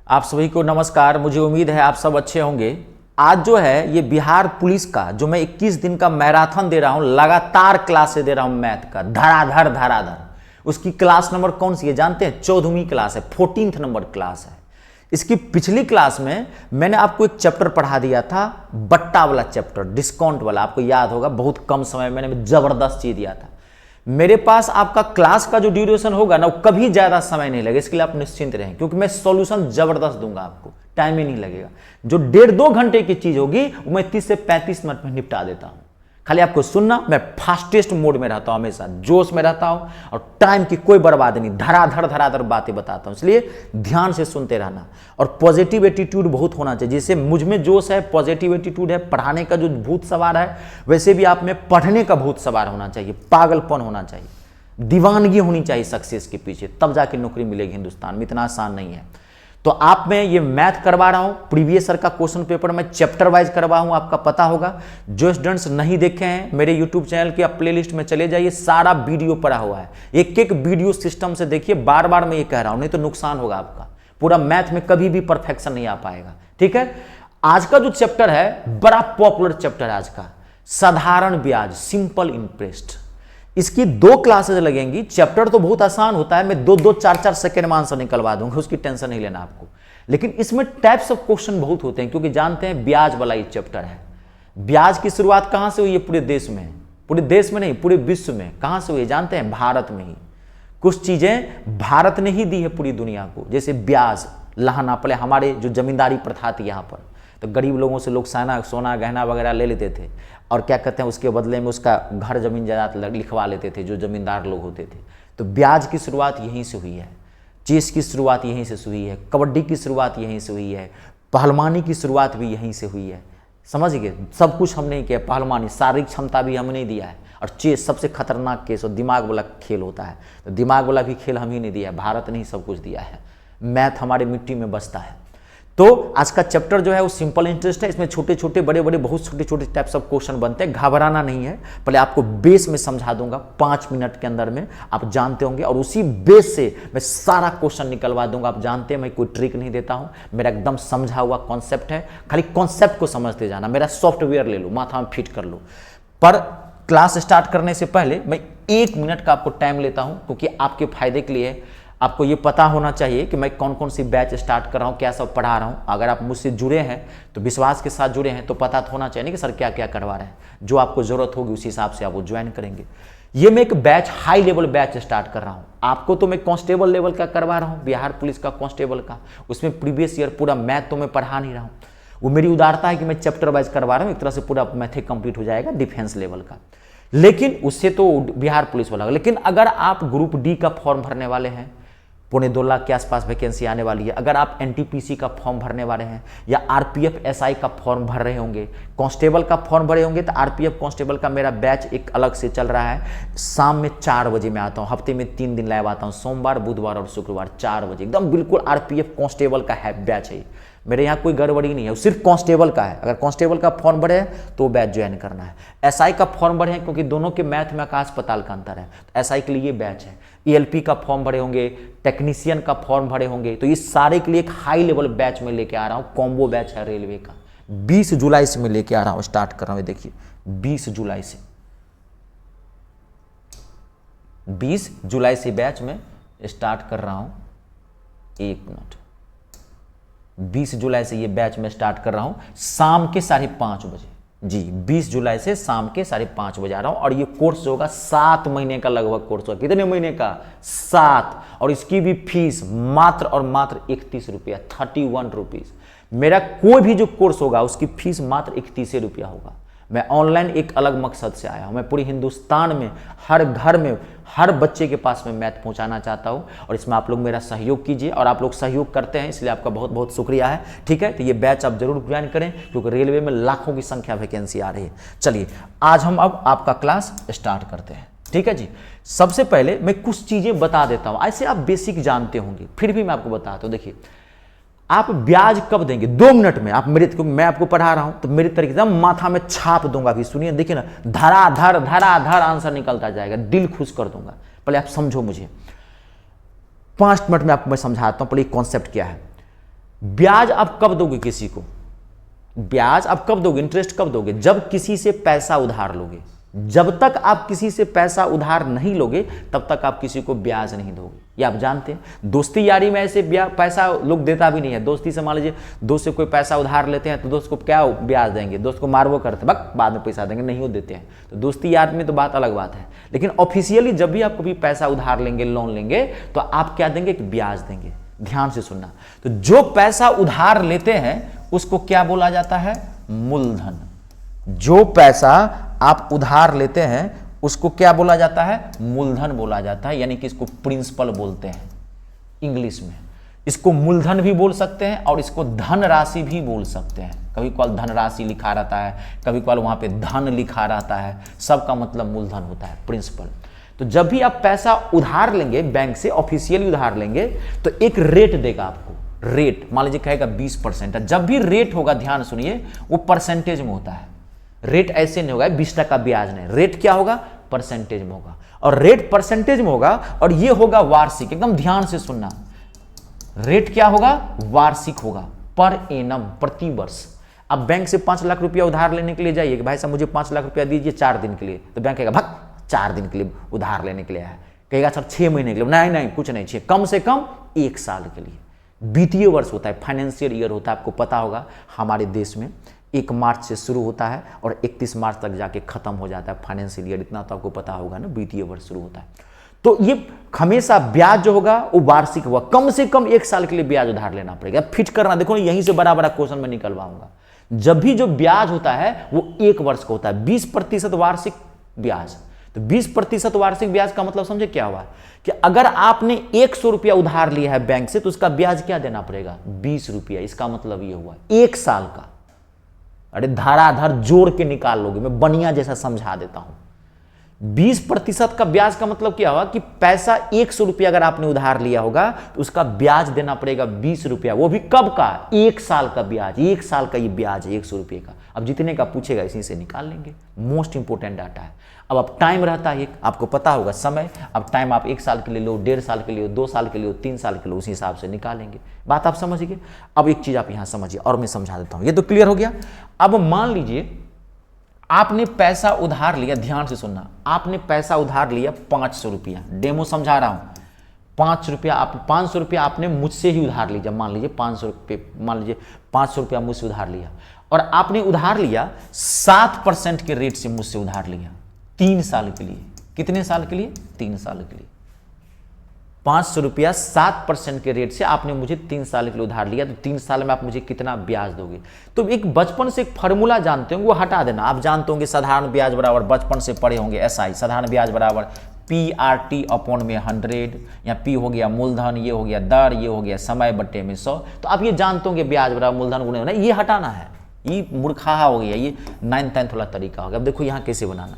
आप सभी को नमस्कार। मुझे उम्मीद है आप सब अच्छे होंगे। आज जो है ये बिहार पुलिस का जो मैं 21 दिन का मैराथन दे रहा हूं, लगातार क्लासे दे रहा हूं मैथ का, धड़ाधड़। उसकी क्लास नंबर कौन सी है जानते हैं? 14वीं क्लास है, 14th नंबर क्लास है। इसकी पिछली क्लास में मैंने आपको एक चैप्टर पढ़ा दिया था, बट्टा वाला चैप्टर, डिस्काउंट वाला। आपको याद होगा, बहुत कम समय में मैंने जबरदस्त चीज दिया था। मेरे पास आपका क्लास का जो ड्यूरेशन होगा ना, वो कभी ज्यादा समय नहीं लगेगा, इसके लिए आप निश्चिंत रहें, क्योंकि मैं सॉल्यूशन जबरदस्त दूंगा आपको, टाइम ही नहीं लगेगा। जो 1.5-2 घंटे की चीज होगी वो मैं 30 से 35 मिनट में निपटा देता हूं। खाली आपको सुनना। मैं फास्टेस्ट मोड में रहता हूं, हमेशा जोश में रहता हूं, और टाइम की कोई बर्बादी नहीं, धड़ाधड़ बातें बताता हूं। इसलिए ध्यान से सुनते रहना, और पॉजिटिव एटीट्यूड बहुत होना चाहिए। जैसे मुझ में जोश है, पॉजिटिव एटीट्यूड है, पढ़ाने का जो भूत सवार है, वैसे भी आप में पढ़ने का भूत सवार होना चाहिए, पागलपन होना चाहिए, दीवानगी होनी चाहिए सक्सेस के पीछे, तब जाके नौकरी मिलेगी हिंदुस्तान में। इतना आसान नहीं है। तो आप में ये मैथ करवा रहा हूं, प्रीवियस ईयर का क्वेश्चन पेपर मैं चैप्टर वाइज करवा हूं, आपका पता होगा। जो स्टूडेंट्स नहीं देखे हैं, मेरे यूट्यूब चैनल की आप प्लेलिस्ट में चले जाइए, सारा वीडियो पड़ा हुआ है। एक एक वीडियो सिस्टम से देखिए, बार बार मैं ये कह रहा हूं, नहीं तो नुकसान होगा आपका। पूरा मैथ में कभी भी परफेक्शन नहीं आ पाएगा, ठीक है। आज का जो चैप्टर है, बड़ा पॉपुलर चैप्टर है आज का, साधारण ब्याज, सिंपल इंटरेस्ट। इसकी 2 क्लासेस लगेंगी। चैप्टर तो बहुत आसान होता है, मैं 2-2, 4-4 सेकंड में आंसर निकलवा दूंगा, उसकी टेंशन नहीं लेना आपको। लेकिन इसमें टाइप्स ऑफ क्वेश्चन बहुत होते हैं, क्योंकि जानते हैं ब्याज वाला ये चैप्टर है। ब्याज की शुरुआत कहां से हुई है? पूरे देश में, पूरे देश में नहीं, पूरे विश्व में। कहां से हुई है जानते हैं? भारत में ही। कुछ चीजें भारत ने ही दी है पूरी दुनिया को, जैसे ब्याज लाना। पहले हमारे जो जमींदारी प्रथा थी यहाँ पर, तो गरीब लोगों से लोग सोना गहना वगैरह ले लेते थे, और क्या कहते हैं, उसके बदले में उसका घर जमीन जायदाद लिखवा लेते थे जो जमींदार लोग होते थे। तो ब्याज की शुरुआत यहीं से हुई है, चेस की शुरुआत यहीं से हुई है, कबड्डी की शुरुआत यहीं से हुई है, पहलवानी की शुरुआत भी यहीं से हुई है। समझ गए? सब कुछ हमने किया। पहलवानी, शारीरिक क्षमता भी हमने दिया है, और चेस सबसे खतरनाक केस और दिमाग वाला खेल होता है, तो दिमाग वाला भी खेल हम ही ने दिया है, भारत ने ही सब कुछ दिया है। मैथ हमारे मिट्टी में बसता है। तो आज का चैप्टर जो है वो सिंपल इंटरेस्ट है। इसमें छोटे छोटे बड़े बड़े बहुत छोटे छोटे टाइप्स ऑफ क्वेश्चन बनते हैं, घबराना नहीं है। पहले आपको बेस में समझा दूंगा, 5 मिनट के अंदर में आप जानते होंगे, और उसी बेस से मैं सारा क्वेश्चन निकलवा दूंगा। आप जानते हैं मैं कोई ट्रिक नहीं देता हूं, मेरा एकदम समझा हुआ कॉन्सेप्ट है। खाली कॉन्सेप्ट को समझते जाना। मेरा सॉफ्टवेयर ले लो, माथा में फिट कर लो। पर क्लास स्टार्ट करने से पहले मैं 1 मिनट का आपको टाइम लेता हूं, क्योंकि आपके फायदे के लिए आपको ये पता होना चाहिए कि मैं कौन कौन सी बैच स्टार्ट कर रहा हूँ, क्या सब पढ़ा रहा हूँ। अगर आप मुझसे जुड़े हैं तो विश्वास के साथ जुड़े हैं, तो पता तो होना चाहिए नहीं कि सर क्या क्या करवा रहे हैं। जो आपको जरूरत होगी उसी हिसाब से आप वो ज्वाइन करेंगे। ये मैं एक batch, high level batch start कर रहा हूँ। आपको तो मैं कांस्टेबल लेवल का करवा रहा हूँ, बिहार पुलिस का कांस्टेबल का। उसमें प्रीवियस ईयर पूरा मैथ तो मैं पढ़ा नहीं रहा हूँ। वो मेरी उदारता है कि मैं चैप्टर वाइज करवा रहा हूँ, एक तरह से पूरा मैथ कंप्लीट हो जाएगा डिफेंस लेवल का। लेकिन उससे तो बिहार पुलिस वाला। लेकिन अगर आप ग्रुप डी का फॉर्म भरने वाले हैं, 2.25 लाख के आसपास वैकेंसी आने वाली है। अगर आप एनटीपीसी का फॉर्म भरने वाले हैं, या आरपीएफ एसआई का फॉर्म भर रहे होंगे, कांस्टेबल का फॉर्म भरे होंगे, तो आरपीएफ कांस्टेबल का मेरा बैच एक अलग से चल रहा है। शाम में 4 बजे मैं आता हूँ, हफ्ते में 3 दिन लाइव आता हूँ, सोमवार, बुधवार और शुक्रवार 4 बजे। एकदम बिल्कुल आरपीएफ कांस्टेबल का है बैच है। मेरे यहाँ कोई गड़बड़ी नहीं है, सिर्फ कांस्टेबल का है। अगर कांस्टेबल का फॉर्म भरे हैं तो बैच ज्वाइन करना है। एसआई का फॉर्म भरे हैं, क्योंकि दोनों के मैथ में आकाश पाताल का अंतर है, तो एसआई के लिए ये बैच है। ईएलपी का फॉर्म भरे होंगे, टेक्नीशियन का फॉर्म भरे होंगे, तो ये सारे के लिए एक हाई लेवल बैच में लेके आ रहा हूँ। कॉम्बो बैच है रेलवे का, 20 जुलाई से मैं लेके आ रहा हूँ, स्टार्ट कर रहा हूँ। देखिए 20 जुलाई से, 20 जुलाई से बैच में स्टार्ट कर रहा हूँ। 1 मिनट, 20 जुलाई से ये बैच में स्टार्ट कर रहा हूं, शाम के 5:30 बजे। जी 20 जुलाई से शाम के 5:30 बजे आ रहा हूं। और ये कोर्स जो होगा 7 महीने का लगभग कोर्स होगा। कितने महीने का? 7। और इसकी भी फीस मात्र और मात्र 31 रुपया, 31 रुपीज। मेरा कोई भी जो कोर्स होगा उसकी फीस मात्र 31 रुपया होगा। मैं ऑनलाइन एक अलग मकसद से आया हूं। मैं पूरे हिंदुस्तान में हर घर में हर बच्चे के पास में मैथ पहुंचाना चाहता हूं, और इसमें आप लोग मेरा सहयोग कीजिए, और आप लोग सहयोग करते हैं, इसलिए आपका बहुत बहुत शुक्रिया है। ठीक है, तो ये बैच आप जरूर ज्वाइन करें, क्योंकि रेलवे में लाखों की संख्या वैकेंसी आ रही है। चलिए आज हम अब आपका क्लास स्टार्ट करते हैं। ठीक है जी। सबसे पहले मैं कुछ चीजें बता देता हूं, ऐसे आप बेसिक जानते होंगे, फिर भी मैं आपको बताता हूं। देखिए आप ब्याज कब देंगे? 2 मिनट में आप मेरे, मैं आपको पढ़ा रहा हूं तो मेरे तरीके से माथा में छाप दूंगा। अभी सुनिए, देखिए ना, धड़ाधड़ आंसर निकलता जाएगा, दिल खुश कर दूंगा। पहले आप समझो मुझे, 5 मिनट में आपको मैं समझाता हूं। पहले कॉन्सेप्ट क्या है। ब्याज आप कब दोगे किसी को? ब्याज आप कब दोगे, इंटरेस्ट कब दोगे? जब किसी से पैसा उधार लोगे। जब तक आप किसी से पैसा उधार नहीं लोगे तब तक आप किसी को ब्याज नहीं दोगे। ये आप जानते हैं। दोस्ती यारी में ऐसे पैसा लोग देता भी नहीं है। दोस्ती से मान लीजिए दोस्त से कोई पैसा उधार लेते हैं तो दोस्त को क्या ब्याज देंगे? दोस्त को मारवो करते हैं, बाद में पैसा देंगे, नहीं वो देते हैं। तो दोस्ती यार में तो बात अलग बात है। लेकिन ऑफिशियली जब भी आप कभी पैसा उधार लेंगे, लोन लेंगे, तो आप क्या देंगे? कि ब्याज देंगे। ध्यान से सुनना। तो जो पैसा उधार लेते हैं उसको क्या बोला जाता है? मूलधन। जो पैसा आप उधार लेते हैं उसको क्या बोला जाता है? मूलधन बोला जाता है, यानी कि इसको प्रिंसिपल बोलते हैं इंग्लिश में। इसको मूलधन भी बोल सकते हैं और इसको धन राशि भी बोल सकते हैं। कभी कभार धन राशि लिखा रहता है, कभी कभार वहां पे धन लिखा रहता है, सबका मतलब मूलधन होता है, प्रिंसिपल। तो जब भी आप पैसा उधार लेंगे बैंक से, ऑफिशियली उधार लेंगे, तो एक रेट देगा आपको। रेट मान लीजिए कहेगा 20%। जब भी रेट होगा, ध्यान सुनिए, वो परसेंटेज में होता है। रेट ऐसे नहीं होगा 20% ब्याज नहीं, रेट क्या होगा? परसेंटेज में होगा। और रेट परसेंटेज में होगा और ये होगा वार्षिक। एकदम ध्यान से सुनना, रेट क्या होगा? वार्षिक होगा, पर एनम, प्रति वर्ष। अब बैंक से 5 लाख रुपया उधार लेने के लिए जाइए कि भाई साहब मुझे 5 लाख रुपया दीजिए 4 दिन के लिए, तो बैंक कहेगा भाग 4 दिन के लिए उधार लेने के लिए आया है। कहेगा सर 6 महीने के लिए, नहीं नहीं कुछ नहीं, 6 कम से कम 1 साल के लिए। वित्तीय वर्ष होता है, फाइनेंशियल ईयर होता है। आपको पता होगा हमारे देश में 1 मार्च से शुरू होता है और 31 मार्च तक जाके खत्म हो जाता है फाइनेंशियल ईयर। इतना तो आपको पता होगा ना, वित्तीय वर्ष शुरू होता है। तो ये हमेशा ब्याज जो होगा वो वार्षिक होगा। कम से कम 1 साल के लिए ब्याज उधार लेना पड़ेगा। फिट करना, देखो यहीं से बड़ा बड़ा क्वेश्चन में निकलवाऊंगा। जब भी जो ब्याज होता है वो 1 वर्ष का होता है। 20% वार्षिक ब्याज। तो 20% वार्षिक ब्याज का मतलब समझे क्या हुआ? कि अगर आपने 100 रुपया उधार लिया है बैंक से तो उसका ब्याज क्या देना पड़ेगा? 20 रुपया। इसका मतलब ये हुआ 1 साल का। अरे धराधर जोड़ के निकाल लोगे, मैं बनिया जैसा समझा देता हूं। 20% का ब्याज का मतलब क्या हुआ? कि पैसा 100 रुपया अगर आपने उधार लिया होगा तो उसका ब्याज देना पड़ेगा 20 रुपया। वो भी कब का? 1 साल का ब्याज। 1 साल का ये ब्याज है 100 रुपये का। अब जितने का पूछेगा इसी से निकाल लेंगे। मोस्ट इंपोर्टेंट डाटा है। अब टाइम रहता है, आपको पता होगा समय। अब टाइम आप 1 साल के लिए लो, 1.5 साल के लिए, 2 साल के लिए, 3 साल के लिए, उसी हिसाब से निकालेंगे। बात आप समझ गए? अब एक चीज आप यहां समझिए और मैं समझा देता हूं। ये तो क्लियर हो गया। अब मान लीजिए आपने पैसा उधार लिया, ध्यान से सुनना, आपने पैसा उधार लिया 500 रुपया। डेमो समझा रहा हूं। 500 रुपया आपने मुझसे ही उधार लिया। मान लीजिए 500 रुपया मुझसे उधार लिया और आपने उधार लिया 7% के रेट से मुझसे उधार लिया 3 साल के लिए। कितने साल के लिए? 3 साल के लिए। 500 रुपया 7% के रेट से आपने मुझे 3 साल के लिए उधार लिया, तो 3 साल में आप मुझे कितना ब्याज दोगे? तो एक बचपन से एक फार्मूला जानते होंगे, वो हटा देना। आप जानते होंगे साधारण ब्याज बराबर, बचपन से पढ़े होंगे एसआई, साधारण ब्याज बराबर PRT अपॉन में 100, या P हो गया मूलधन, ये हो गया दर, ये हो गया समय बट्टे में 100। तो आप ये जानते होंगे ब्याज बराबर मूलधन गुणे, ये हटाना है। ये मूर्खाहा हो गया, ये 9th-10th वाला तरीका हो गया। अब देखो यहाँ कैसे बनाना।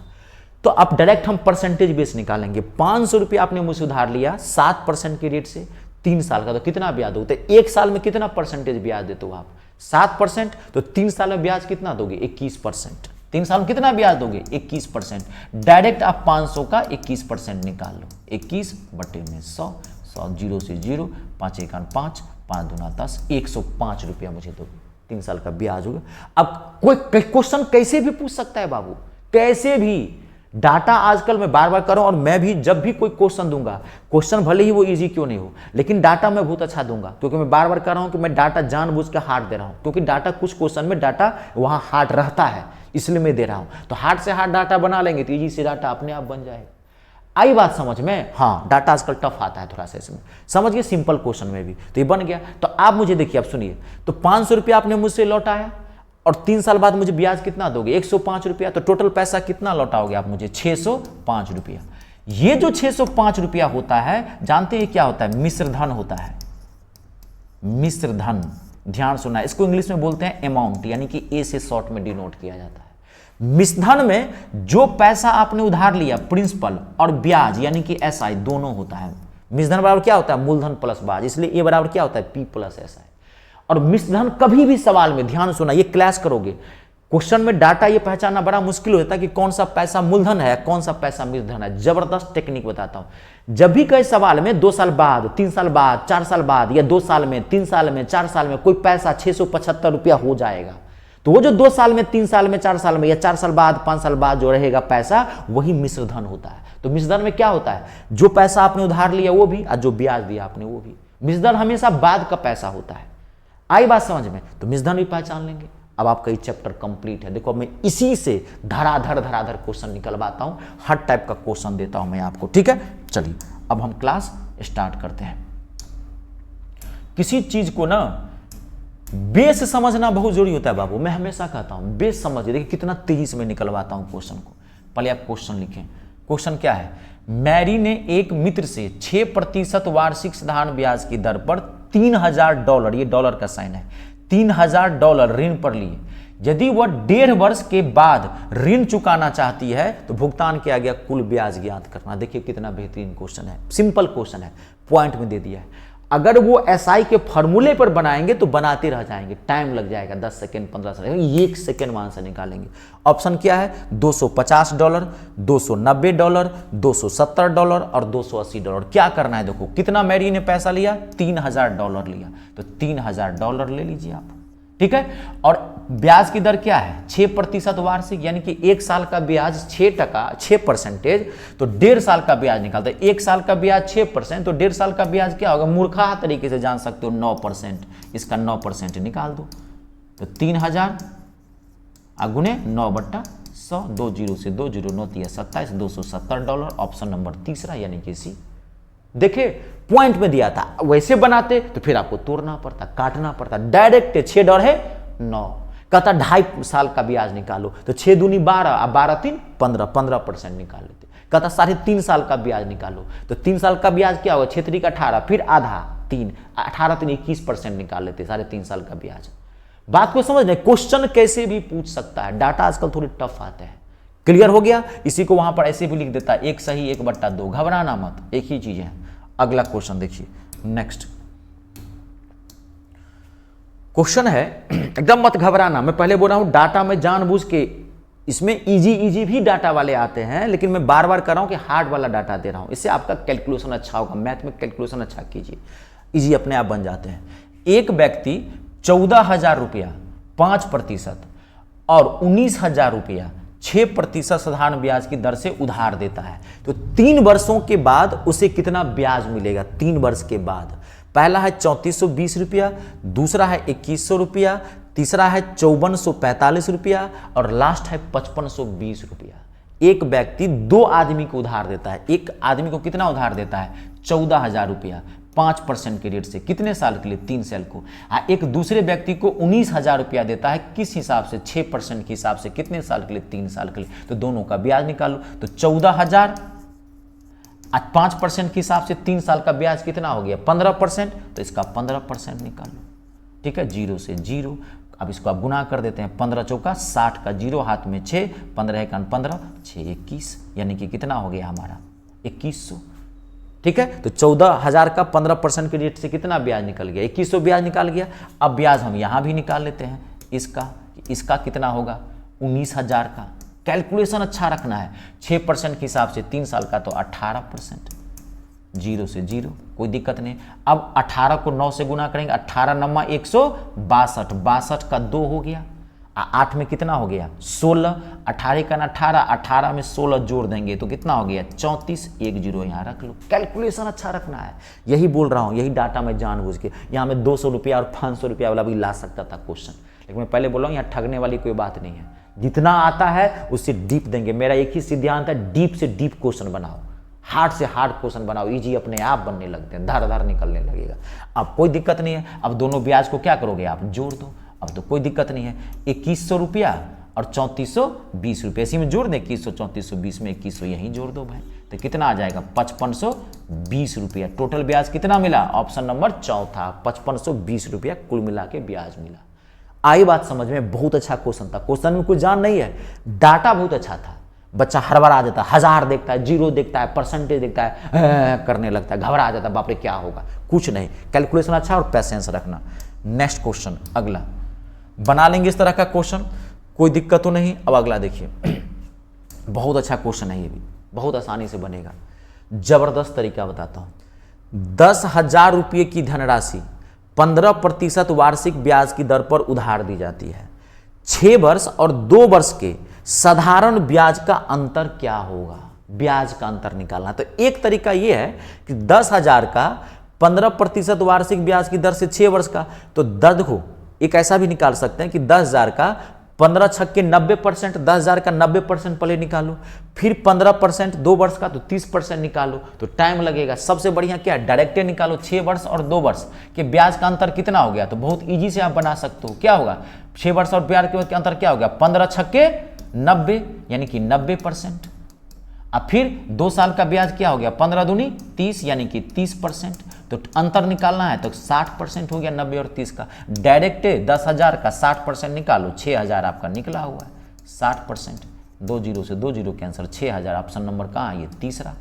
तो अब डायरेक्ट हम परसेंटेज बेस निकालेंगे। 500 रुपया आपने मुझसे उधार लिया 7% के रेट से 3 साल का, तो कितना ब्याज दोगे? तो 1 साल में कितना परसेंटेज ब्याज देते हो आप? 7%। तो 3 साल में ब्याज कितना दोगे? 21%। 3 साल में कितना ब्याज दोगे? 21%। डायरेक्ट आप 500 का 21% निकाल लो। 21 बटे में 100, 100 0 से 0, 5 1 5, 5 दूना 10, 105 रुपया मुझे दोगे। 3 साल का ब्याज होगा। अब कोई क्वेश्चन कैसे भी पूछ सकता है बाबू, कैसे भी। डाटा आजकल मैं बार बार कर रहा हूं और मैं भी जब भी कोई क्वेश्चन दूंगा, क्वेश्चन भले ही वो इजी क्यों नहीं हो, लेकिन डाटा मैं बहुत अच्छा दूंगा, क्योंकि मैं बार बार कर रहा हूं कि मैं डाटा जानबूझ के हार्ड दे रहा हूं, क्योंकि डाटा कुछ क्वेश्चन में डाटा वहां हार्ड रहता है, इसलिए मैं दे रहा हूं। तो हार्ड से हार्ड डाटा बना लेंगे तो इजी से डाटा अपने आप बन जाएगा। आई बात समझ में? हाँ, डाटा आजकल टफ आता है थोड़ा सा, इसमें समझ गए, सिंपल क्वेश्चन में भी तो ये बन गया। तो आप मुझे देखिए, आप सुनिए, तो 500 रुपया आपने मुझसे लौटाया और 3 साल बाद मुझे ब्याज कितना दोगे? 105 रुपया। तो टोटल पैसा कितना लौटाओगे आप मुझे? 605 रुपया। ये जो 605 रुपया होता है, जानते हैं क्या होता है? मिश्र धन होता है। मिश्र धन, ध्यान सुनना, इसको इंग्लिश में बोलते हैं अमाउंट, यानी कि ए से शॉर्ट में डिनोट किया जाता है। मिश्र धन में जो पैसा आपने उधार लिया, प्रिंसिपल और ब्याज यानी कि एसआई दोनों होता है। मिश्र धन बराबर क्या होता है? मूलधन प्लस ब्याज, इसलिए ए बराबर क्या होता है? P plus SI. और मिश्र धन कभी भी सवाल में, ध्यान सुना, ये क्लास करोगे, क्वेश्चन में डाटा ये पहचानना बड़ा मुश्किल होता है कि कौन सा पैसा मूलधन है, कौन सा पैसा मूलधन है। जबरदस्त टेक्निक बताता हूं। जब भी कई सवाल में 2 साल बाद, 3 साल बाद, 4 साल बाद, या 2 साल में, 3 साल में, 4 साल में कोई पैसा 675 रुपया हो जाएगा, तो वो जो 2 साल में, 3 साल में, 4 साल में, या 4 साल बाद, 5 साल बाद जो रहेगा पैसा, वही मिश्रधन होता है। तो मिश्रधन में क्या होता है, जो पैसा आपने उधार लिया वो भी, और जो ब्याज दिया आपने वो भी। मिश्रधन हमेशा बाद का पैसा होता है। आई बात समझ में? तो मिश्रधन भी पहचान लेंगे। अब आपका ये चैप्टर कंप्लीट है। देखो मैं इसी से धराधर क्वेश्चन निकलवाता हूं, हर टाइप का क्वेश्चन देता हूं मैं आपको, ठीक है। चलिए अब हम क्लास स्टार्ट करते हैं। किसी चीज को ना बेस समझना बहुत जरूरी होता है बाबू, मैं हमेशा कहता हूं बेस समझिए। देखिए कितना तेजी से मैं निकलवाता हूं क्वेश्चन को। पहले आप क्वेश्चन लिखें। क्वेश्चन क्या है, मैरी ने एक मित्र से 6% वार्षिक साधारण ब्याज की दर पर $3000, ये डॉलर का साइन है, $3000 ऋण पर लिए। यदि वह 1.5 वर्ष के बाद ऋण चुकाना चाहती है तो भुगतान किया गया कुल ब्याज ज्ञात करना। देखिए कितना बेहतरीन क्वेश्चन है, सिंपल क्वेश्चन है, पॉइंट में दे दिया है। अगर वो एसआई के फॉर्मूले पर बनाएंगे तो बनाते रह जाएंगे, टाइम लग जाएगा 10 सेकेंड 15 सेकेंड, 1 सेकेंड में आंसर निकालेंगे। ऑप्शन क्या है, $250, $290, $270 और $280। क्या करना है, देखो कितना मैरी ने पैसा लिया, $3000 लिया, तो $3000 ले लीजिए आप, ठीक है। और ब्याज की दर क्या है, 6% वार्षिक, यानी कि 1 साल का ब्याज 6%, तो 1.5 साल का ब्याज निकालते हैं। 1 साल का ब्याज 6%, तो 1.5 साल का ब्याज क्या होगा, मूर्खा तरीके से जान सकते हो 9%, इसका 9% निकाल दो, तो 3000 गुने 9/100, 2 जीरो से 2 जीरो 9 3 27, $270। ऑप्शन नंबर तीसरा यानी कि सी। देखिए पॉइंट में दिया था, वैसे बनाते तो फिर आपको तोड़ना पड़ता, काटना पड़ता, डायरेक्ट 6 डॉलर है 9, कहता 2.5 साल का ब्याज निकालो, तो 6 दूनी 12, अब 12 3 15% निकाल लेते। कहता 3.5 साल का ब्याज निकालो, तो 3 साल का ब्याज क्या होगा, 6 3 का 18, फिर आधा 3, 18 3 21% निकाल लेते, 3.5 साल का ब्याज। बात को समझ नहीं, क्वेश्चन कैसे भी पूछ सकता है, डाटा आजकल थोड़ी टफ आते हैं। क्लियर हो गया? इसी को वहां पर ऐसे भी लिख देता है, 1 सही 1/2, घबराना मत, एक ही चीज है। अगला क्वेश्चन देखिए, नेक्स्ट क्वेश्चन है, एकदम मत घबराना, मैं पहले बोल रहा हूं डाटा में जानबूझ के, इसमें इजी भी डाटा वाले आते हैं, लेकिन मैं बार बार कर रहा हूं कि हार्ड वाला डाटा दे रहा हूं, इससे आपका कैलकुलेशन अच्छा होगा। मैथ में कैलकुलेशन अच्छा कीजिए, इजी अपने आप बन जाते हैं। एक व्यक्ति 14,000 रुपया 5% और 19,000 रुपया 6% साधारण ब्याज की दर से उधार देता है, तो 3 वर्षों के बाद उसे कितना ब्याज मिलेगा? 3 वर्ष के बाद पहला है 3420 रुपया, दूसरा है 2100 रुपया, तीसरा है 5445 रुपया और लास्ट है 5520 रुपया। एक व्यक्ति 2 आदमी को उधार देता है, एक आदमी को कितना उधार देता है? 14,000 रुपया 5% के रेट से, कितने साल के लिए? 3 साल को। एक दूसरे व्यक्ति को 19,000 रुपया देता है, किस हिसाब से? 6% के हिसाब से, कितने साल के लिए? 3 साल के लिए। तो दोनों का ब्याज निकालो, तो 14,000 5% के हिसाब से 3 साल का ब्याज कितना हो गया? 15%, तो इसका 15% निकालो, ठीक है, 0 से 0। अब इसको आप गुना कर देते हैं, 15 चौका 60 का 0 हाथ में 6, 15 1 15, 6 21, यानी कि कितना हो गया हमारा? 2100, ठीक है। तो 14,000 का 15% के रेट से कितना ब्याज निकल गया? 2100 ब्याज निकाल गया। अब ब्याज हम यहां भी निकाल लेते हैं, इसका कितना होगा? 19,000 का। कैलकुलेशन अच्छा रखना है, 6% के हिसाब से 3 साल का, तो 18%, 0 से 0, कोई दिक्कत नहीं। अब 18 को 9 से गुना करेंगे, 18 9 162, 62 का 2 हो गया, 8 में कितना हो गया? 16, 18 का 18, 18 में 16 जोड़ देंगे तो कितना हो गया? 34, 1 0 यहाँ रख लो। कैलकुलेशन अच्छा रखना है, यही बोल रहा हूँ, यही डाटा में जानबूझ के। यहाँ में 200 रुपया और 500 रुपया वाला भी ला सकता था क्वेश्चन, लेकिन मैं पहले बोल रहा हूँ यहाँ ठगने वाली कोई बात नहीं है। जितना आता है उससे डीप देंगे, मेरा एक ही सिद्धांत है, डीप से डीप क्वेश्चन बनाओ, हार्ड से हार्ड क्वेश्चन बनाओ, इजी अपने आप बनने लगते हैं, धार निकलने लगेगा। अब कोई दिक्कत नहीं है। अब दोनों ब्याज को क्या करोगे आप? जोड़ दो, अब तो कोई दिक्कत नहीं है। 2100 रुपया और 3420 रुपये, इसी में जोड़ दें, 2100 3420 में 2100 यहीं जोड़ दो भाई, तो कितना आ जाएगा? 5520 रुपया। टोटल ब्याज कितना मिला? ऑप्शन नंबर चौथा, 5520 रुपया कुल मिला के ब्याज मिला। आई बात समझ में? बहुत अच्छा क्वेश्चन था, क्वेश्चन में कुछ जान नहीं है, डाटा बहुत अच्छा था। बच्चा हड़बड़ा जाता है, 1000 देखता है, 0 देखता है, परसेंटेज देखता है, करने लगता है, घबरा जाता है, बाप रे क्या होगा। कुछ नहीं, कैलकुलेशन अच्छा और पैसेंस रखना। नेक्स्ट क्वेश्चन, अगला बना लेंगे इस तरह का क्वेश्चन। कोई दिक्कत तो नहीं। अब अगला देखिए, बहुत अच्छा क्वेश्चन है, ये भी बहुत आसानी से बनेगा, जबरदस्त तरीका बताता हूं। 10,000 रुपये की धनराशि 15% वार्षिक ब्याज की दर पर उधार दी जाती है। 6 वर्ष और 2 वर्ष के साधारण ब्याज का अंतर क्या होगा? ब्याज का अंतर निकालना। तो एक तरीका यह है कि 10,000 का 15% वार्षिक ब्याज की दर से 6 वर्ष का, तो देखो एक ऐसा भी निकाल सकते हैं कि 10,000 का 15 छक्के 90%, 10,000 का 90% पहले निकालो, फिर 15% 2 वर्ष का, तो 30% निकालो, तो टाइम लगेगा। सबसे बढ़िया क्या है, डायरेक्टे निकालो। 6 वर्ष और 2 वर्ष के ब्याज का अंतर कितना हो गया, तो बहुत इजी से आप बना सकते हो। क्या होगा, 6 वर्ष और ब्याज के अंतर क्या हो गया, 15 छक्के 90, यानी कि 90%। अब फिर 2 साल का ब्याज क्या हो गया, 15 दूनी 30, यानी कि 30%। तो अंतर निकालना है तो 60% हो गया 90 और 30 का। डायरेक्ट 10,000 का 60% निकालो, 6,000 आपका निकला हुआ है। 60%, 2 जीरो से 2 जीरो कैंसर, 6,000 ऑप्शन नंबर कहाँ है, ये तीसरा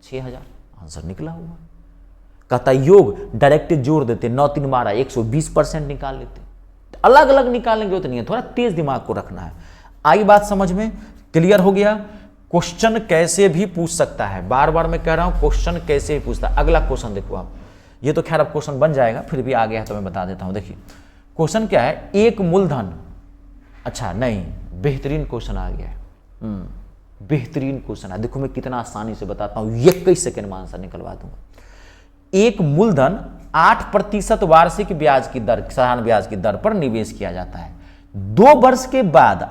6,000 आंसर निकला हुआ है। कहता योग डायरेक्ट जोड़ देते, 9 3 12 120% निकाल लेते। अलग अलग निकालने की जरूरत नहीं है, थोड़ा तेज दिमाग को रखना है। आई बात समझ में, क्लियर हो गया। क्वेश्चन कैसे भी पूछ सकता है, बार बार मैं कह रहा हूं क्वेश्चन कैसे भी पूछता है। अगला क्वेश्चन देखो आप, ये तो खैर अब क्वेश्चन बन जाएगा, फिर भी आ गया है तो मैं बता देता हूं। देखिए क्वेश्चन क्या है, एक मूलधन, अच्छा नहीं, बेहतरीन क्वेश्चन आ गया है, बेहतरीन क्वेश्चन है। देखो मैं कितना आसानी से बताता हूं, 21 सेकेंड में आंसर निकलवा दूंगा। एक मूलधन 8% वार्षिक ब्याज की दर, साधारण ब्याज की दर पर निवेश किया जाता है। 2 वर्ष के बाद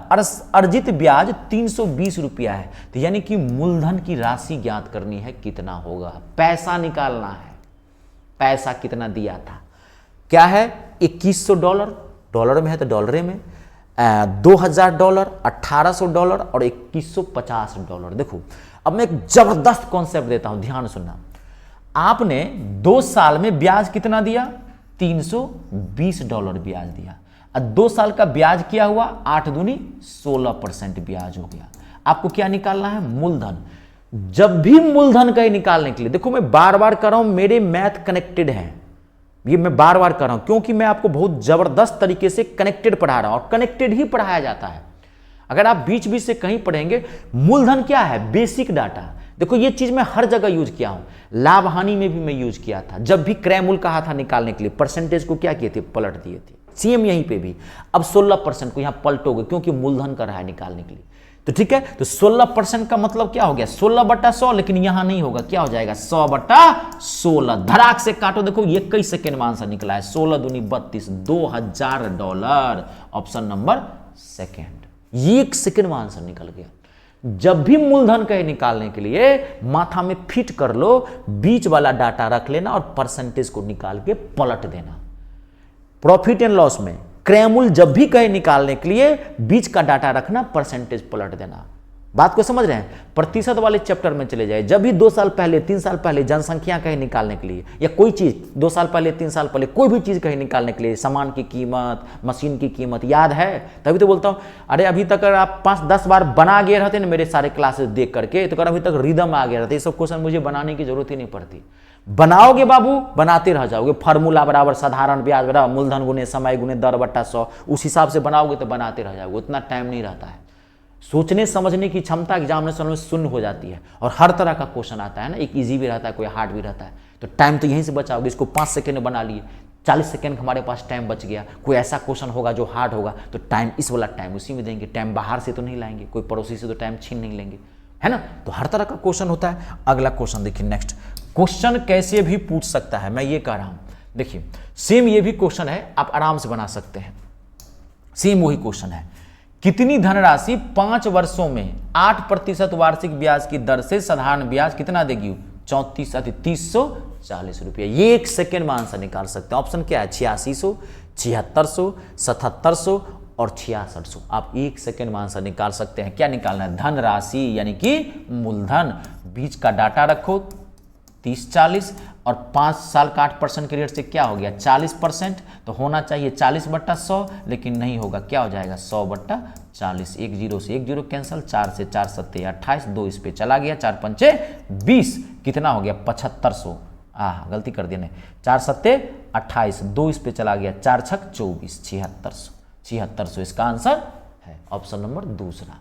अर्जित ब्याज 320 रुपया है, तो यानी कि मूलधन की राशि ज्ञात करनी है, कितना होगा, पैसा निकालना है। पैसा कितना दिया था, क्या है, $2100, डॉलर में है तो डॉलर में, $2000, $1800 और $2150। देखो अब मैं एक जबरदस्त कॉन्सेप्ट देता हूं, ध्यान सुनना। आपने 2 साल में ब्याज कितना दिया, $320 ब्याज दिया। 2 साल का ब्याज क्या हुआ, 8 दूनी 16% ब्याज हो गया। आपको क्या निकालना है, मूलधन। जब भी मूलधन का ही निकालने के लिए, देखो मैं बार बार कर रहा हूं, मेरे मैथ कनेक्टेड है, ये मैं बार बार कर रहा हूं क्योंकि मैं आपको बहुत जबरदस्त तरीके से कनेक्टेड पढ़ा रहा हूं, और कनेक्टेड ही पढ़ाया जाता है। अगर आप बीच बीच से कहीं पढ़ेंगे, मूलधन क्या है, बेसिक डाटा। देखो ये चीज मैं हर जगह यूज किया हूं, लाभ हानि में भी मैं यूज किया था। जब भी क्रय मूल्य कहा था निकालने के लिए, परसेंटेज को क्या किए थे, पलट दिए थे। सेम यहीं पे भी अब 16% को यहां पलटोगे क्योंकि मूलधन कर रहा है निकालने के लिए, तो ठीक है। तो 16% का मतलब क्या हो गया, 16/100, लेकिन यहां नहीं होगा, क्या हो जाएगा, 100/16। धड़ाक से काटो, देखो ये कई सेकेंड में आंसर निकला है, 16 दूनी 32, $2000, ऑप्शन नंबर सेकेंड। ये 1 सेकेंड में आंसर निकल गया। जब भी मूलधन कहे निकालने के लिए माथा में फिट कर लो, बीच वाला डाटा रख लेना और परसेंटेज को निकाल के पलट देना। प्रॉफिट एंड लॉस में क्रय मूल्य जब भी कहे निकालने के लिए बीच का डाटा रखना, परसेंटेज पलट देना। बात को समझ रहे हैं, प्रतिशत वाले चैप्टर में चले जाए। जब भी 2 साल पहले 3 साल पहले जनसंख्या कहे निकालने के लिए, या कोई चीज 2 साल पहले 3 साल पहले कोई भी चीज कहे निकालने के लिए, सामान की कीमत, मशीन की कीमत याद है, तभी तो बोलता हूं अरे अभी तक अगर आप 5-10 बार बना गए रहते ना मेरे सारे क्लासेस देख करके, तो अगर अभी तक रिदम आ गया रहता, ये सब क्वेश्चन मुझे बनाने की जरूरत ही नहीं पड़ती। बनाओगे बाबू, बनाते रह जाओगे। फार्मूला बराबर साधारण ब्याज बराबर मूलधन गुने समय गुने दर बट्टा 100, उस हिसाब से बनाओगे तो बनाते रह जाओगे। उतना टाइम नहीं रहता है। सोचने समझने की क्षमता एग्जामिनेशन में शून्य हो जाती है, और हर तरह का क्वेश्चन आता है ना, एक इजी भी रहता है, कोई हार्ड भी रहता है। तो टाइम तो यहीं से बचाओगे। इसको 5 सेकेंड में बना लिए, 40 सेकेंड हमारे पास टाइम बच गया। कोई ऐसा क्वेश्चन होगा जो हार्ड होगा तो टाइम, इस वाला टाइम उसी में देंगे। टाइम बाहर से तो नहीं लाएंगे, कोई पड़ोसी से तो टाइम छीन नहीं लेंगे, है ना। तो हर तरह का क्वेश्चन होता है। अगला क्वेश्चन देखिए, नेक्स्ट क्वेश्चन कैसे भी पूछ सकता है, मैं ये कह रहा हूं। देखिए सेम ये भी क्वेश्चन है, आप आराम से बना सकते हैं। सेम वही क्वेश्चन है, कितनी धनराशि 5 वर्षों में 8% वार्षिक ब्याज की दर से साधारण ब्याज कितना देगी, 340 रुपया। ये 1 सेकेंड में आंसर निकाल सकते हैं। ऑप्शन क्या है, 8600, 7600, 7700 और 6600। आप 1 सेकेंड में आंसर निकाल सकते हैं। क्या निकालना है, धनराशि यानी कि मूलधन। बीच का डाटा रखो 30-40, और 5 साल का 8% के रेट से क्या हो गया, 40%। तो होना चाहिए 40/100, लेकिन नहीं होगा, क्या हो जाएगा, 100/40। 1 जीरो से 1 जीरो कैंसिल, 4 से 4 सत्ते 28, 2 इस पे चला गया, 4 पंचे 20, कितना हो गया, 7500। गलती कर दिया, 4 सत्ते 28, 2 इस पे चला गया, 4 छक 24, 7600। इसका आंसर है ऑप्शन नंबर दूसरा।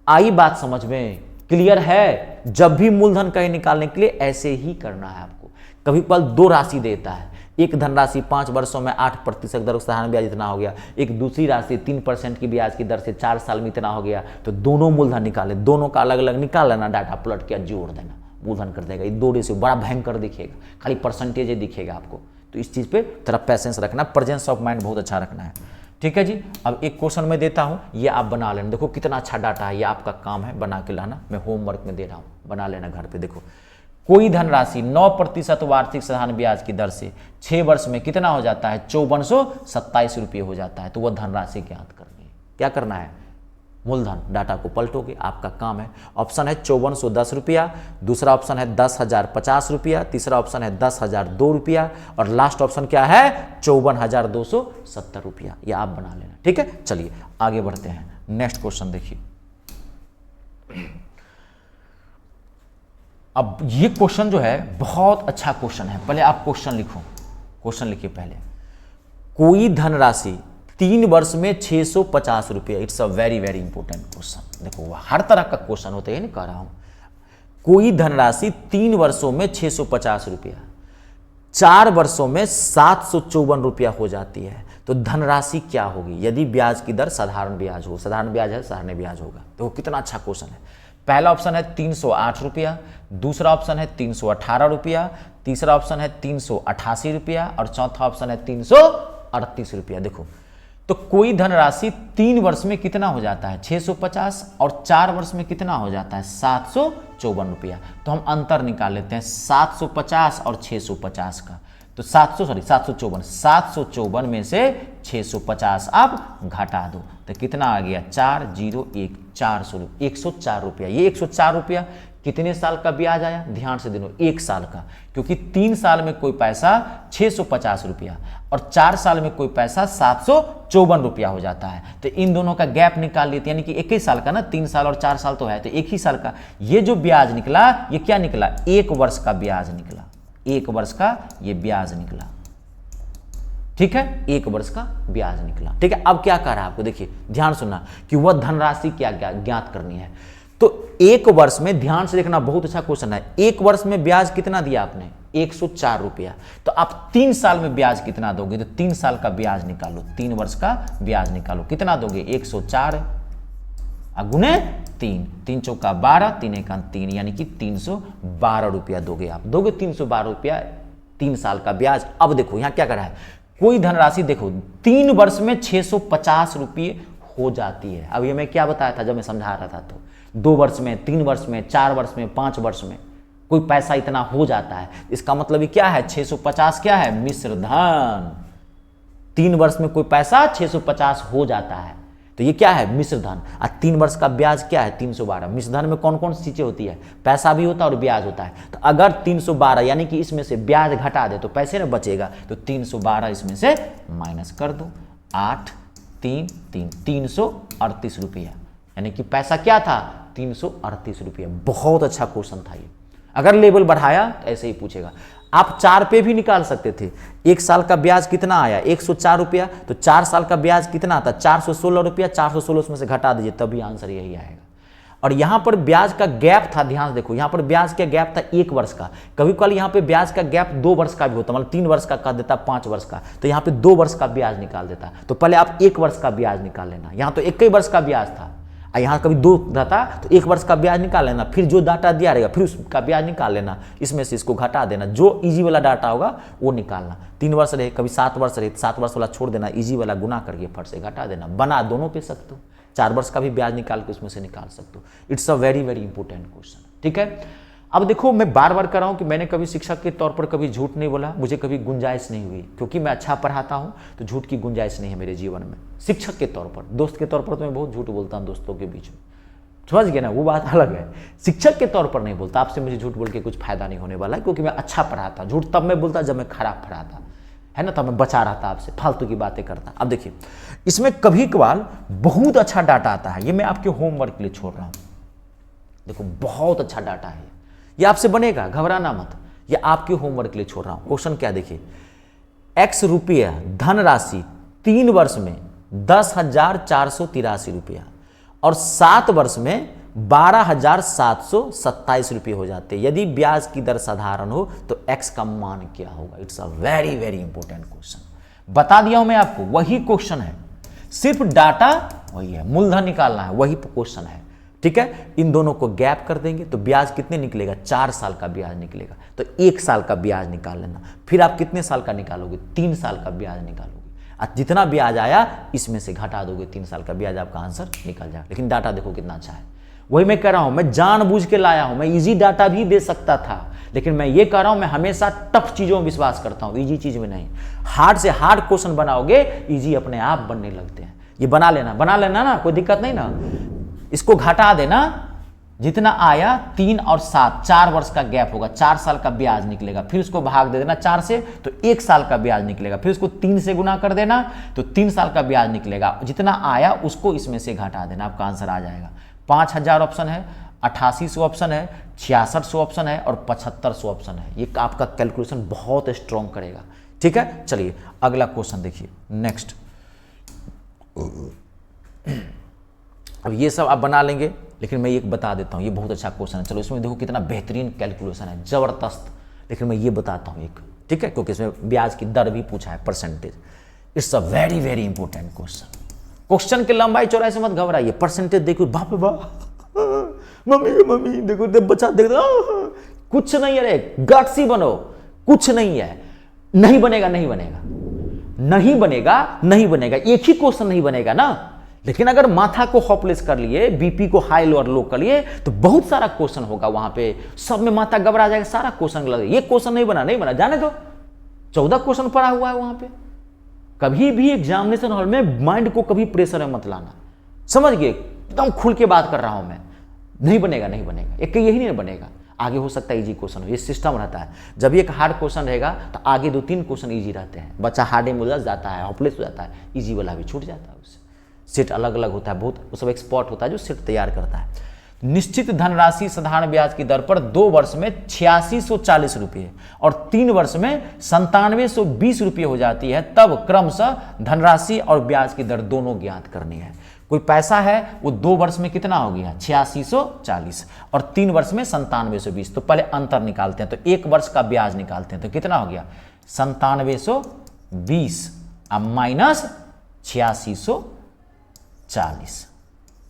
आई बात समझ में, क्लियर है? जब भी मूलधन कहीं निकालने के लिए ऐसे ही करना है आपको। कभी पल दो राशि देता है, एक धनराशि 5 वर्षों में 8% दर साधारण ब्याज इतना हो गया, एक दूसरी राशि 3% की ब्याज की दर से 4 साल में इतना हो गया, तो दोनों मूलधन निकाले, दोनों का अलग अलग निकाल लेना, डाटा प्लॉट किया, जोड़ देना, मूलधन कर देगा। ये 2 रेशियो बड़ा भयंकर दिखेगा, खाली परसेंटेज ही दिखेगा आपको। तो इस चीज़ पे थोड़ा पैसेंस रखना, प्रेजेंस ऑफ माइंड बहुत अच्छा रखना है। ठीक है जी। अब एक क्वेश्चन मैं देता हूँ, ये आप बना लेना। देखो कितना अच्छा डाटा है, ये आपका काम है बना के लाना, मैं होमवर्क में दे रहा हूँ, बना लेना घर पे। देखो कोई धनराशि 9% वार्षिक साधारण ब्याज की दर से 6 वर्ष में कितना हो जाता है? 5427 रुपये हो जाता है। तो वह धनराशि ज्ञात करनी है। क्या करना है? मूलधन, डाटा को पलटोगे, आपका काम है। ऑप्शन है 5410 रुपया, दूसरा ऑप्शन है 10,050 रुपया, तीसरा ऑप्शन है 10,002 रुपया और लास्ट ऑप्शन क्या है? 54,270 रुपया। ये आप बना लेना। ठीक है, चलिए आगे बढ़ते हैं। नेक्स्ट क्वेश्चन देखिए। अब ये क्वेश्चन जो है बहुत अच्छा क्वेश्चन है। पहले आप क्वेश्चन लिखो, क्वेश्चन लिखिए पहले। कोई धनराशि 3 वर्ष में 650 रुपये, it's a very very important question. देखो हर तरह का क्वेश्चन होता है, नहीं कह रहा हूं। कोई धनराशि 3 वर्षों में 650 रुपया, 4 वर्षों में 754 रुपया हो जाती है, तो धनराशि क्या होगी यदि ब्याज की दर साधारण ब्याज हो? साधारण ब्याज है, साधारण ब्याज होगा। देखो कितना अच्छा क्वेश्चन है। पहला ऑप्शन है 308 रुपया, दूसरा ऑप्शन है 318 रुपया, तीसरा ऑप्शन है 388 रुपया और चौथा ऑप्शन है 338 रुपया। देखो तो कोई धनराशि 3 वर्ष में कितना हो जाता है? 650 और 4 वर्ष में कितना हो जाता है? 754 रुपया। तो हम अंतर निकाल लेते हैं 750 और 650 का। तो 754 में से 650 आप घटा दो तो कितना आ गया? 4014 104 रुपया। ये 104 रुपया कितने साल का ब्याज आया? ध्यान से देखो, 1 साल का, क्योंकि 3 साल में कोई पैसा 650 रुपया और 4 साल में कोई पैसा 754 रुपया हो जाता है। तो इन दोनों का गैप निकाल लेते हैं, यानी कि एक ही साल का ना, 3 साल और 4 साल तो है, तो एक ही साल का ये जो ब्याज निकला, ये क्या निकला? 1 वर्ष का ब्याज निकला। 1 वर्ष का ये ब्याज निकला। ठीक है, 1 वर्ष का ब्याज निकला। ठीक है, अब क्या कर रहा है आपको? देखिए ध्यान सुनना कि वह धनराशि क्या ज्ञात करनी है। तो 1 वर्ष में, ध्यान से देखना, बहुत अच्छा क्वेश्चन है। 1 वर्ष में ब्याज कितना दिया आपने? 104 रुपया। तो आप 3 साल में ब्याज कितना दोगे? तो 3 साल का ब्याज निकालो, 3 वर्ष का ब्याज निकालो। कितना दोगे? 104 गुने 3, 3 चौका 12, 3 एका 3, यानी कि 312 रुपया दोगे आप। दोगे 312 रुपया 3 साल का ब्याज। अब देखो यहां क्या कर रहा है, कोई धनराशि देखो 3 वर्ष में 650 रुपये हो जाती है। अब ये मैं क्या बताया था जब मैं समझा रहा था? तो 2 वर्ष में, 3 वर्ष में, 4 वर्ष में, 5 वर्ष में कोई पैसा इतना हो जाता है। इसका मतलब ये क्या है? 650 क्या है? मिश्र धन। 3 वर्ष में कोई पैसा 650 हो जाता है, तो ये क्या है? मिश्र धन। और 3 वर्ष का ब्याज क्या है? 312। मिश्र धन में कौन कौन सी चीजें होती है? पैसा भी होता है और ब्याज होता है। तो अगर 312 यानी कि इसमें से ब्याज घटा दे तो पैसे ना बचेगा, तो 312 इसमें से माइनस कर दो। 8 3 3 338 रुपया, यानी कि पैसा क्या था? 338 रुपया। बहुत अच्छा क्वेश्चन था ये। अगर लेवल बढ़ाया तो ऐसे ही पूछेगा। आप 4 पे भी निकाल सकते थे। 1 साल का ब्याज कितना आया? 104 रुपया। तो 4 साल का ब्याज कितना आता? 416 रुपया। 416 उसमें से घटा दीजिए, तभी आंसर यही आएगा। और यहां पर ब्याज का गैप था, ध्यान देखो, यहां पर ब्याज का गैप था 1 वर्ष का। कभी कभी यहां पे ब्याज का गैप 2 वर्ष का भी होता, मतलब 3 वर्ष का कर देता, 5 वर्ष का, तो यहां पे 2 वर्ष का ब्याज निकाल देता। तो पहले आप 1 वर्ष का ब्याज निकाल लेना। यहां तो 1 ही वर्ष का ब्याज था, यहाँ कभी 2 रहता तो 1 वर्ष का ब्याज निकाल लेना, फिर जो डाटा दिया रहेगा फिर उसका ब्याज निकाल लेना, इसमें से इसको घटा देना, जो इजी वाला डाटा होगा वो निकालना। 3 वर्ष रहे, कभी 7 वर्ष रहे, 7 वर्ष वाला छोड़ देना, इजी वाला गुना करके फट से घटा देना। बना दोनों पे सकते हो, 4 वर्ष का भी ब्याज निकाल के उसमें से निकाल सकते हो। It's a very very important question. ठीक है, अब देखो मैं बार बार कर रहा हूं कि मैंने कभी शिक्षक के तौर पर कभी झूठ नहीं बोला, मुझे कभी गुंजाइश नहीं हुई, क्योंकि मैं अच्छा पढ़ाता हूं तो झूठ की गुंजाइश नहीं है मेरे जीवन में। शिक्षक के तौर पर, दोस्त के तौर पर तो मैं बहुत झूठ बोलता हूं दोस्तों के बीच में, समझ गए ना, वो बात अलग है। शिक्षक के तौर पर नहीं बोलता। आपसे मुझे झूठ बोल के कुछ फायदा नहीं होने वाला है, क्योंकि मैं अच्छा पढ़ाता। झूठ तब मैं बोलता जब मैं खराब पढ़ाता, है ना, तब मैं बचा रहा था आपसे, फालतू की बातें करता। अब देखिए इसमें कभी कभार बहुत अच्छा डाटा आता है, ये मैं आपके होमवर्क के लिए छोड़ रहा हूं। देखो बहुत अच्छा डाटा है ये आपसे बनेगा, घबराना मत, ये आपके होमवर्क के लिए छोड़ रहा हूं। क्वेश्चन क्या देखिए, X रुपया धनराशि 3 वर्ष में 10,483 रुपया, और 7 वर्ष में 12,727 रुपये हो जाते हैं। यदि ब्याज की दर साधारण हो तो x का मान क्या होगा? It's a very very important question. बता दिया हूं मैं आपको, वही क्वेश्चन है, सिर्फ डाटा वही है, मूलधन निकालना है, वही क्वेश्चन है। ठीक है, इन दोनों को गैप कर देंगे तो ब्याज कितने निकलेगा? 4 साल का ब्याज निकलेगा। तो 1 साल का ब्याज निकाल लेना, फिर आप कितने साल का निकालोगे? 3 साल का ब्याज निकालोगे। जितना ब्याज आया इसमें से घटा दोगे 3 साल का ब्याज, आपका आंसर निकल जाएगा। लेकिन डाटा देखो कितना अच्छा है, वही मैं कह रहा हूं, मैं जानबूझ के लाया हूं। मैं इजी डाटा भी दे सकता था, लेकिन मैं ये कह रहा हूं मैं हमेशा टफ चीजों में विश्वास करता हूं, इजी चीज में नहीं। हार्ड से हार्ड क्वेश्चन बनाओगे, इजी अपने आप बनने लगते हैं। ये बना लेना ना, कोई दिक्कत नहीं ना। इसको घटा देना, जितना आया 3 और 7, 4 वर्ष का गैप होगा, 4 साल का ब्याज निकलेगा। फिर उसको भाग दे देना 4 से तो 1 साल का ब्याज निकलेगा। फिर उसको 3 से गुना कर देना तो 3 साल का ब्याज निकलेगा। जितना आया उसको इसमें से घटा देना, आपका आंसर आ जाएगा। 5,000 ऑप्शन है, 8800 ऑप्शन है, 6600 ऑप्शन है और 7500 ऑप्शन है। ये आपका कैलकुलेशन बहुत स्ट्रॉन्ग करेगा। ठीक है, चलिए अगला क्वेश्चन देखिए, नेक्स्ट। अब ये सब आप बना लेंगे, लेकिन मैं एक बता देता हूँ, ये बहुत अच्छा क्वेश्चन है। चलो इसमें देखो कितना बेहतरीन कैलकुलेशन है, जबरदस्त। लेकिन मैं ये बताता हूँ एक, ठीक है, क्योंकि इसमें ब्याज की दर भी पूछा है, percentage. It's a very very important question. Question की लंबाई चौड़ाई से मत घबराइए, परसेंटेज देखो, बाप रे बाप, मम्मी देखो बच्चा देखो, कुछ नहीं है, गट्सी बनो, कुछ नहीं है, नहीं बनेगा, एक ही क्वेश्चन नहीं बनेगा ना। लेकिन अगर माथा को हॉपलेस कर लिए, बीपी को हाई और लो कर लिए, तो बहुत सारा क्वेश्चन होगा वहां पे, सब में माथा घबरा जाएगा, सारा क्वेश्चन लगे। ये क्वेश्चन नहीं बना, जाने दो, 14 क्वेश्चन पड़ा हुआ है वहां पे। कभी भी एग्जामिनेशन हॉल में माइंड को कभी प्रेशर में मत लाना, समझ गए? एकदम खुल के बात कर रहा हूं मैं। नहीं बनेगा, एक यही नहीं बनेगा, आगे हो सकता है इजी क्वेश्चन हो। ये सिस्टम रहता है, जब एक हार्ड क्वेश्चन रहेगा तो आगे 2-3 क्वेश्चन इजी रहते हैं। बच्चा हार्ड में उलझ जाता है, हॉपलेस हो जाता है, इजी वाला भी छूट जाता है उससे। सेट अलग अलग होता है, बहुत सब एक्सपर्ट होता है जो सेट तैयार करता है। निश्चित धनराशि साधारण ब्याज की दर पर 2 वर्ष में 8640 रुपये और 3 वर्ष में 9720 रुपये हो जाती है, तब क्रमशः धनराशि और ब्याज की दर दोनों ज्ञात करनी है। कोई पैसा है वो 2 वर्ष में कितना हो गया? 8640 और 3 वर्ष में 9720। तो पहले अंतर निकालते हैं, तो 1 वर्ष का ब्याज निकालते हैं, तो कितना हो गया? 9720 माइनस 8640,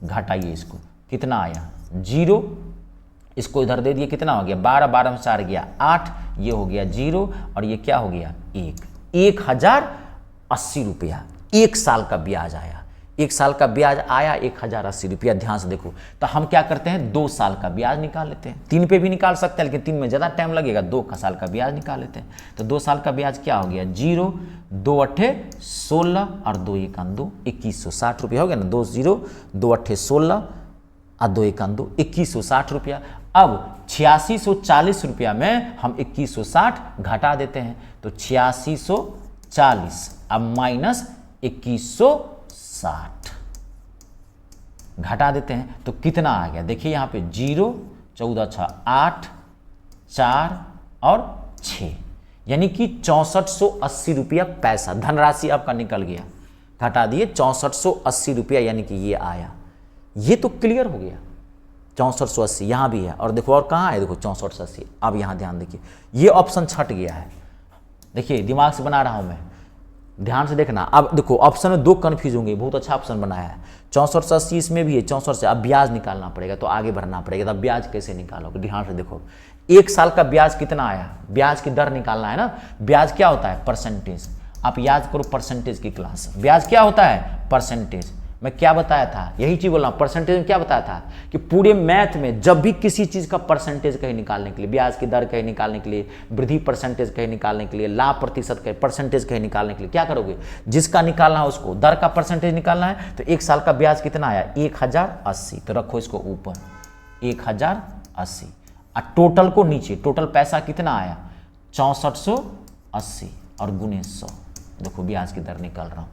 घटाइए इसको, कितना आया? 0। इसको इधर दे दिए, कितना हो गया? 12 में 4 गया 8, ये हो गया 0 और ये क्या हो गया? 1080 रुपया। 1 साल का ब्याज आया, 1 साल का ब्याज आया 1080 रुपया। ध्यान से देखो, तो हम क्या करते हैं? 2 साल का ब्याज निकाल लेते हैं। 3 पे भी निकाल सकते हैं, लेकिन 3 में ज़्यादा टाइम लगेगा, 2 साल का ब्याज निकाल लेते हैं। तो 2 साल का ब्याज क्या हो गया? 0, 2 8 16 और 2 1 2, 2160 रुपया हो गया ना। 2 0, 2 8 16 और 2 1 2, 2160 रुपया। अब 8640 रुपया में हम 2160 घटा देते हैं, तो 8640 अब माइनस 2160 घटा देते हैं, तो कितना आ गया? देखिए यहाँ पे 0, 14 6 8, 4 और 6, यानी कि 6480 रुपया पैसा धनराशि आपका निकल गया। घटा दिए 6480 रुपया, यानी कि ये आया। ये तो क्लियर हो गया, 6480 यहाँ भी है, और देखो और कहाँ है? देखो 6480। अब यहाँ ध्यान देखिए, ये ऑप्शन छट गया है। देखिए दिमाग से बना रहा हूँ मैं, ध्यान से देखना। अब देखो ऑप्शन में 2 कन्फ्यूज होंगे, बहुत अच्छा ऑप्शन बनाया है। 6480 इसमें भी है, 64 से अब ब्याज निकालना पड़ेगा, तो आगे बढ़ना पड़ेगा। तब ब्याज कैसे निकालोगे? ध्यान से देखो, 1 साल का ब्याज कितना आया? ब्याज की दर निकालना है ना। ब्याज क्या होता है? परसेंटेज। आप याद करो परसेंटेज की क्लास। ब्याज क्या होता है? परसेंटेज। मैं क्या बताया था? यही चीज बोल रहा हूँ। परसेंटेज में क्या बताया था कि पूरे मैथ में जब भी किसी चीज का परसेंटेज कहीं निकालने के लिए, ब्याज की दर कहीं निकालने के लिए, वृद्धि परसेंटेज कहीं निकालने के लिए, लाभ प्रतिशत कहीं परसेंटेज कहीं निकालने के लिए क्या करोगे? जिसका निकालना है उसको दर का परसेंटेज निकालना है। तो 1 साल का ब्याज कितना आया? 1080, तो रखो इसको ऊपर 1080 और टोटल को नीचे। टोटल पैसा कितना आया? 6480 और गुने 100। देखो ब्याज की दर निकाल रहा हूँ।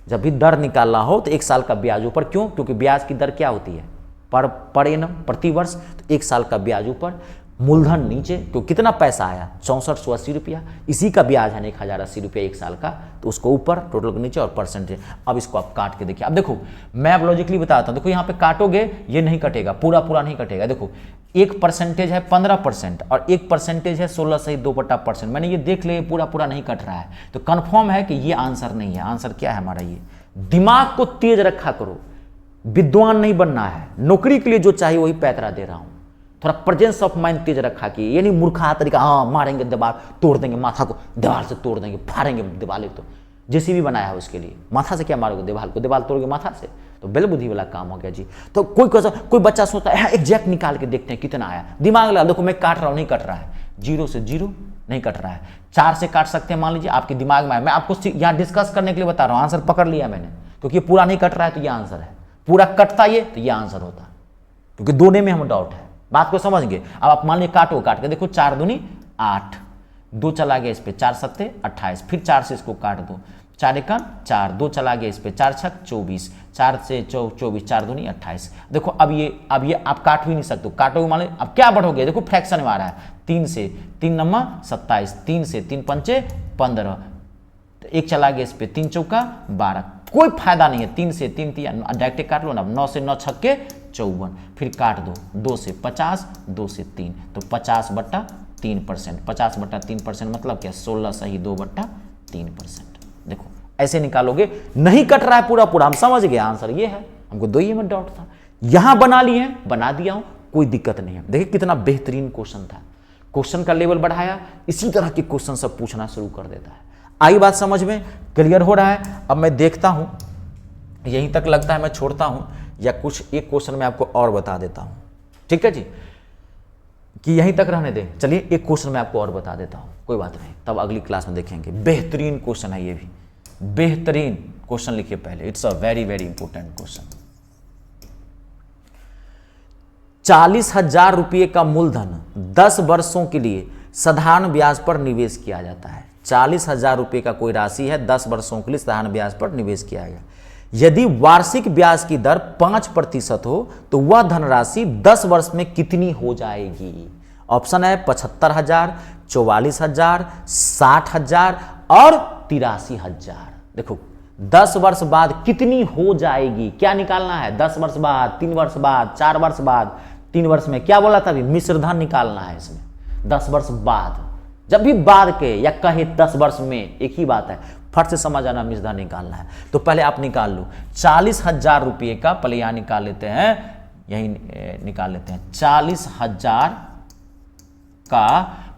जब भी दर निकालना हो तो 1 साल का ब्याज ऊपर। क्यों? क्योंकि ब्याज की दर क्या होती है? पर एनम, प्रति वर्ष। तो 1 साल का ब्याज ऊपर, मूलधन नीचे, तो कितना पैसा आया 6480 रुपया, इसी का ब्याज है 1080 रुपया एक साल का, तो उसको ऊपर, टोटल को नीचे और परसेंटेज। अब इसको आप काट के देखिए। अब देखो मैं अब लॉजिकली बताता हूँ, देखो यहाँ पे काटोगे ये नहीं कटेगा, पूरा पूरा नहीं कटेगा। देखो 1% है 15% और 1% है 16 सही 2/%। मैंने ये देख लिया पूरा पूरा नहीं कट रहा है, तो कन्फर्म है कि ये आंसर नहीं है। आंसर क्या है हमारा? ये दिमाग को तेज रखा करो, विद्वान नहीं बनना है, नौकरी के लिए जो चाहिए वही पैतरा दे रहा हूं। थोड़ा प्रेजेंस ऑफ माइंड तेज रखा कि ये नहीं मूर्खा तरीका, हाँ मारेंगे दीवार तोड़ देंगे, माथा को दीवार से तोड़ देंगे, फाड़ेंगे दीवार। तो जैसे भी बनाया है उसके लिए माथा से क्या मारोगे दीवार को, दीवार तोड़ोगे माथा से, तो बेल बुद्धि वाला काम हो गया जी। तो कोई बच्चा सोचता है एग्जैक्ट निकाल के देखते हैं कितना आया, दिमाग लगा, देखो मैं काट रहा हूं नहीं कट रहा है, 0 से 0 नहीं कट रहा है, 4 से काट सकते हैं मान लीजिए, आपके दिमाग में है। मैं आपको यहाँ डिस्कस करने के लिए बता रहा हूँ, आंसर पकड़ लिया मैंने, क्योंकि पूरा नहीं कट रहा है तो ये आंसर है, पूरा कटता ये तो ये आंसर होता, क्योंकि दोनों में हम डाउट है। बात को समझ गए? अब आप मान लीजिए काटो, काट के देखो 4 दूनी 8, 2 चला गया इस पे, 4 सत्ते 28, फिर 4 से इसको काट दो, 4 एकम 4, 2 चला गया इस पे, 4 छक 24, 4 से 24, 4 दूनी 28। देखो अब ये आप काट भी नहीं सकते, काटोगे मान लीजिए अब क्या बढ़ोगे, देखो फ्रैक्शन में आ रहा है, 3 से 3 नम्मा 27, 3 से 3 पंचे 15, 1 चला गया इस पे, 3 चौका 12, कोई फायदा नहीं है, 3 से 3 डायरेक्ट काट लो ना, 9 से 9 छक्के 54, फिर काट दो, 2 से 50, 2 से 3, तो 50/3%, 50/3% मतलब क्या, 16 सही 2/3%। देखो ऐसे निकालोगे, नहीं कट रहा है पूरा पूरा, हम समझ गए आंसर ये है, हमको 2 ही में डाउट था, यहां बना लिए, बना दिया हूं, कोई दिक्कत नहीं है। देखिए कितना बेहतरीन क्वेश्चन था, क्वेश्चन का लेवल बढ़ाया, इसी तरह के क्वेश्चन सब पूछना शुरू कर देता है। आई बात समझ में? क्लियर हो रहा है? अब मैं देखता हूं, यहीं तक लगता है मैं छोड़ता हूं, या कुछ एक क्वेश्चन मैं आपको और बता देता हूं, ठीक है जी, कि यहीं तक रहने दें। चलिए एक क्वेश्चन मैं आपको और बता देता हूं, कोई बात नहीं, तब अगली क्लास में देखेंगे। बेहतरीन क्वेश्चन है ये भी, बेहतरीन क्वेश्चन लिखिए पहले, it's a very very important question. 40,000 रुपये का मूलधन 10 वर्षों के लिए साधारण ब्याज पर निवेश किया जाता है। 40,000 रुपये का कोई राशि है, 10 वर्षों के लिए साधारण ब्याज पर निवेश किया गया। यदि वार्षिक ब्याज की दर 5% हो तो वह धनराशि 10 वर्ष में कितनी हो जाएगी? ऑप्शन है 75,000, 44,000, 60,000 और 83,000। देखो 10 वर्ष बाद कितनी हो जाएगी, क्या निकालना है? 10 वर्ष बाद, 3 वर्ष बाद, 4 वर्ष बाद, 3 वर्ष में क्या बोला था अभी, मिश्र धन निकालना है इसमें। 10 वर्ष बाद, जब भी बाद के या कहे 10 वर्ष में एक ही बात है, फट से समझ आना, मिश्र धन निकालना है। तो पहले आप निकाल लो 40,000 रुपये का, पहले यहां निकाल लेते हैं, यही निकाल लेते हैं 40,000 का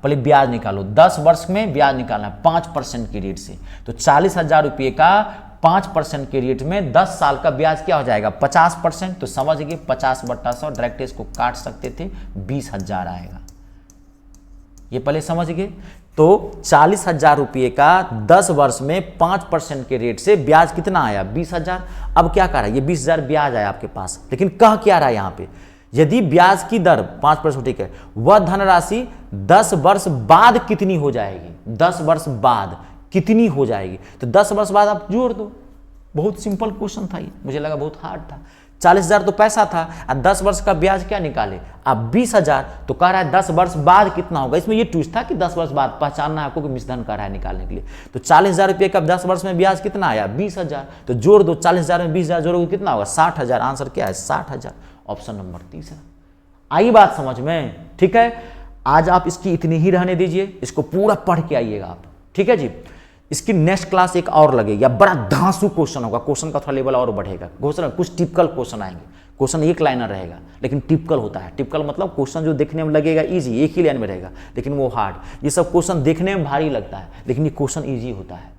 पहले ब्याज निकालो, 10 वर्ष में ब्याज निकालना है 5% की रेट से। तो 40,000 रुपये का 5% के रेट में 10 साल का ब्याज क्या हो जाएगा, 50%। तो समझ गए 50/100, डायरेक्ट इसको काट सकते थे, 20,000 आएगा, ये पहले समझ गए। तो 40,000 रुपये का 10 वर्ष में 5% के रेट से ब्याज कितना आया, 20,000। अब क्या कर रहा है, ये 20,000 ब्याज आया आपके पास, लेकिन कह क्या रहा है यहाँ पे, यदि ब्याज की दर 5%, ठीक है, वह धनराशि 10 वर्ष बाद कितनी हो जाएगी, 10 वर्ष बाद कितनी हो जाएगी। तो 10 वर्ष बाद आप जोड़ दो, बहुत सिंपल क्वेश्चन था ये, मुझे लगा बहुत हार्ड था। 40,000 तो पैसा था और 10 वर्ष का ब्याज क्या निकाले आप, 20,000। तो कह रहा है 10 वर्ष बाद कितना होगा, इसमें ये ट्विस्ट था कि 10 वर्ष बाद पहचानना है आपको कि मिश्रधन कर रहा है निकालने के लिए। तो 40,000 रुपये का 10 वर्ष में ब्याज कितना आया, 20,000। तो जोड़ दो, 40,000 में 20,000 जोड़ोगे कितना होगा, 60,000। आंसर क्या है, 60,000, ऑप्शन नंबर 30 है। आई बात समझ में? ठीक है, आज आप इसकी इतनी ही रहने दीजिए, इसको पूरा पढ़ के आइएगा आप, ठीक है जी। इसकी नेक्स्ट क्लास एक और लगेगी, बड़ा धांसू क्वेश्चन होगा, क्वेश्चन का थोड़ा लेवल और बढ़ेगा, क्वेश्चन कुछ टिपिकल क्वेश्चन आएंगे, क्वेश्चन एक लाइनर रहेगा लेकिन टिपिकल होता है। टिपिकल मतलब क्वेश्चन जो देखने में लगेगा इजी, एक ही लाइन में रहेगा लेकिन वो हार्ड। ये सब क्वेश्चन देखने में भारी लगता है लेकिन ये क्वेश्चन इजी होता है।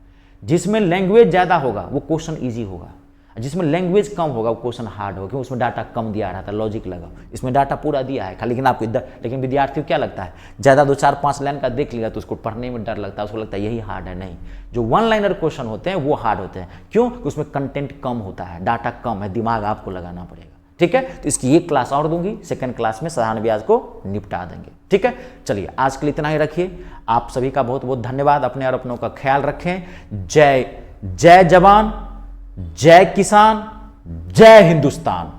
जिसमें लैंग्वेज ज़्यादा होगा वो क्वेश्चन ईजी होगा, जिसमें लैंग्वेज कम होगा वो क्वेश्चन हार्ड होगा, क्योंकि उसमें डाटा कम दिया रहा था, लॉजिक लगा। इसमें डाटा पूरा दिया है खाली, लेकिन आपको लेकिन विद्यार्थी को क्या लगता है, ज़्यादा 2, 4, 5 लाइन का देख लिया तो उसको पढ़ने में डर लगता है, उसको लगता है यही हार्ड है। नहीं, जो 1 लाइनर क्वेश्चन होते हैं वो हार्ड होते हैं। क्यों? क्योंकि उसमें कंटेंट कम होता है, डाटा कम है, दिमाग आपको लगाना पड़ेगा। ठीक है, तो इसकी एक क्लास और दूंगी, सेकंड क्लास में साधारण ब्याज को निपटा देंगे। ठीक है, चलिए आज के लिए इतना ही रखिए। आप सभी का बहुत बहुत धन्यवाद। अपने और अपनों का ख्याल रखें। जय जवान, जय किसान, जय हिंदुस्तान।